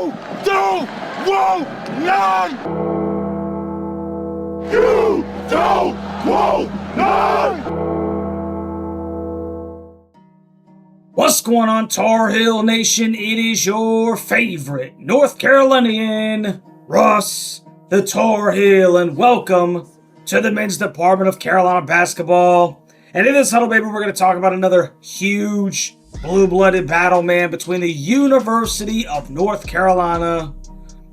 You don't want none! You don't want none! What's going on, Tar Heel Nation? It is your favorite North Carolinian, Russ the Tar Heel, and welcome to the men's department of Carolina basketball. And in this huddle, baby, we're going to talk about another huge blue-blooded battle, man, between the University of North Carolina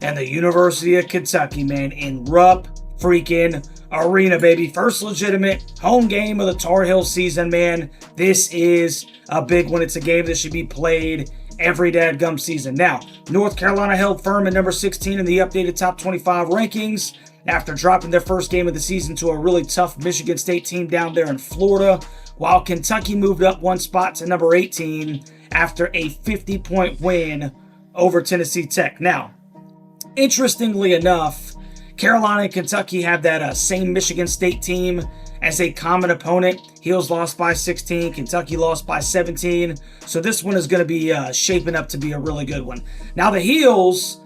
and the University of Kentucky, man, in Rupp freaking Arena, baby. First legitimate home game of the Tar Heel season, man. This is a big one. It's a game that should be played every dadgum season. Now, North Carolina held firm at number 16 in the updated top 25 rankings after dropping their first game of the season to a really tough Michigan State team down there in Florida, while Kentucky moved up one spot to number 18 after a 50-point win over Tennessee Tech. Now, interestingly enough, Carolina and Kentucky have that same Michigan State team as a common opponent. Heels lost by 16, Kentucky lost by 17. So this one is going to be shaping up to be a really good one. Now the Heels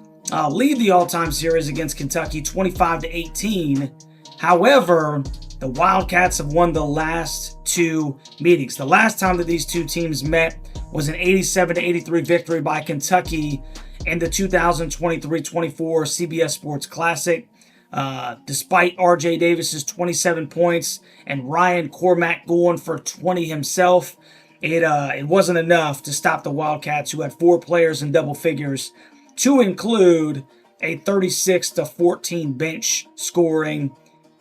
lead the all-time series against Kentucky 25-18. However, the Wildcats have won the last two meetings. The last time that these two teams met was an 87-83 victory by Kentucky in the 2023-24 CBS Sports Classic. Despite R.J. Davis's 27 points and Ryan Cormack going for 20 himself, it wasn't enough to stop the Wildcats, who had four players in double figures, to include a 36-14 bench scoring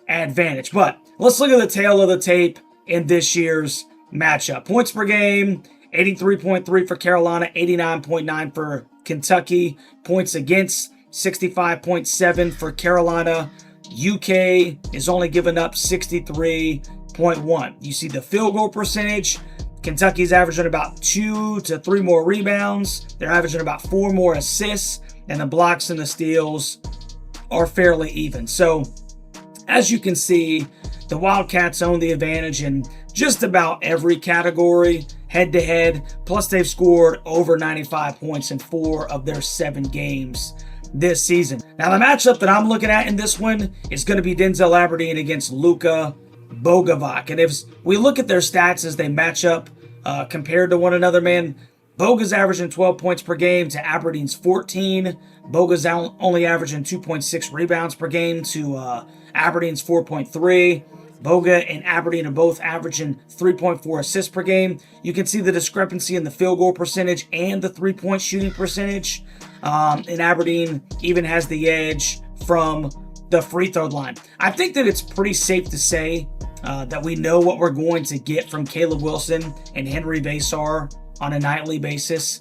advantage. But let's look at the tail of the tape in this year's matchup. Points per game, 83.3 for Carolina, 89.9 for Kentucky. Points against, 65.7 for Carolina. UK is only giving up 63.1. You see the field goal percentage. Kentucky's averaging about 2 to 3 more rebounds. They're averaging about 4 more assists. And the blocks and the steals are fairly even. So, as you can see, the Wildcats own the advantage in just about every category, head-to-head. Plus, they've scored over 95 points in 4 of their 7 games this season. Now, the matchup that I'm looking at in this one is going to be Denzel Aberdeen against Luka Bogovac. And if we look at their stats as they match up compared to one another, man, Boga's averaging 12 points per game to Aberdeen's 14. Boga's only averaging 2.6 rebounds per game to Aberdeen's 4.3. Boga and Aberdeen are both averaging 3.4 assists per game. You can see the discrepancy in the field goal percentage and the three-point shooting percentage. And Aberdeen even has the edge from the free throw line. I think that it's pretty safe to say that we know what we're going to get from Caleb Wilson and Henry Vasar on a nightly basis.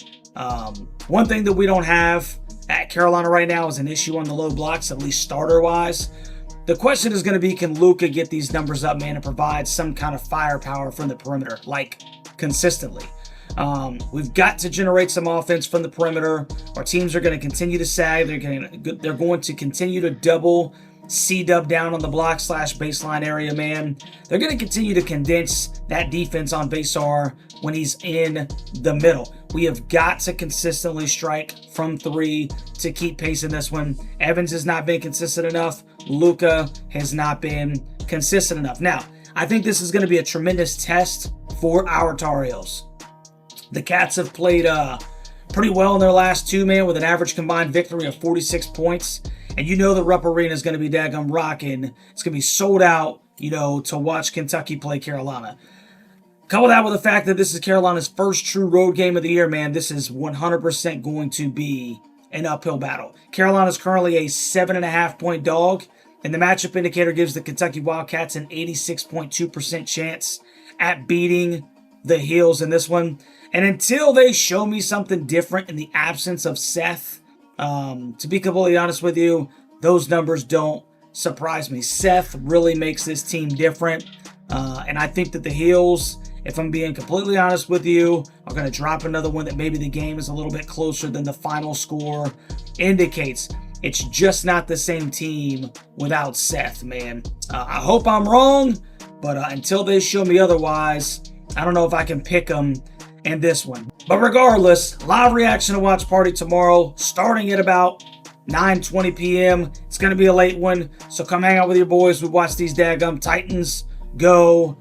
One thing that we don't have at Carolina right now is an issue on the low blocks, at least starter-wise. The question is going to be, can Luka get these numbers up, man, and provide some kind of firepower from the perimeter, like consistently? We've got to generate some offense from the perimeter. Our teams are going to continue to sag. They're going to continue to double C-dub down on the block / baseline area, man. They're going to continue to condense that defense on Vasar when he's in the middle. We have got to consistently strike from 3 to keep pace in this one. Evans has not been consistent enough. Luka has not been consistent enough. Now, I think this is going to be a tremendous test for our Tar Heels. The Cats have played pretty well in their last 2, man, with an average combined victory of 46 points. And you know the Rupp Arena is going to be daggum rocking. It's going to be sold out, to watch Kentucky play Carolina. Couple that with the fact that this is Carolina's first true road game of the year, man. This is 100% going to be an uphill battle. Carolina's currently a 7.5-point dog, and the matchup indicator gives the Kentucky Wildcats an 86.2% chance at beating the Heels in this one. And until they show me something different in the absence of Seth, to be completely honest with you, those numbers don't surprise me. Seth really makes this team different. And I think that the Heels, if I'm being completely honest with you, are going to drop another one that maybe the game is a little bit closer than the final score indicates. It's just not the same team without Seth, man. I hope I'm wrong, but until they show me otherwise, I don't know if I can pick them and this one. But regardless, live reaction to Watch Party tomorrow, starting at about 9:20 p.m. It's going to be a late one, so come hang out with your boys. We watch these daggum Titans go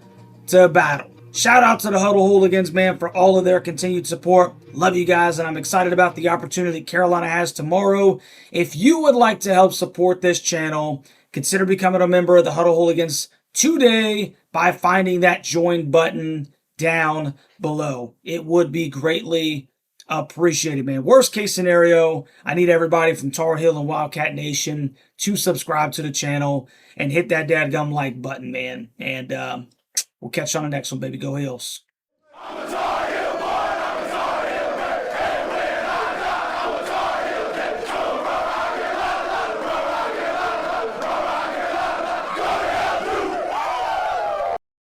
to battle. Shout out to the Huddle Hooligans, man, for all of their continued support. Love you guys, and I'm excited about the opportunity Carolina has tomorrow. If you would like to help support this channel, consider becoming a member of the Huddle Hooligans today by finding that join button down below. It would be greatly appreciated, man. Worst case scenario, I need everybody from Tar Heel and Wildcat Nation to subscribe to the channel and hit that dadgum like button, man. And we'll catch you on the next one, baby. Go Heels.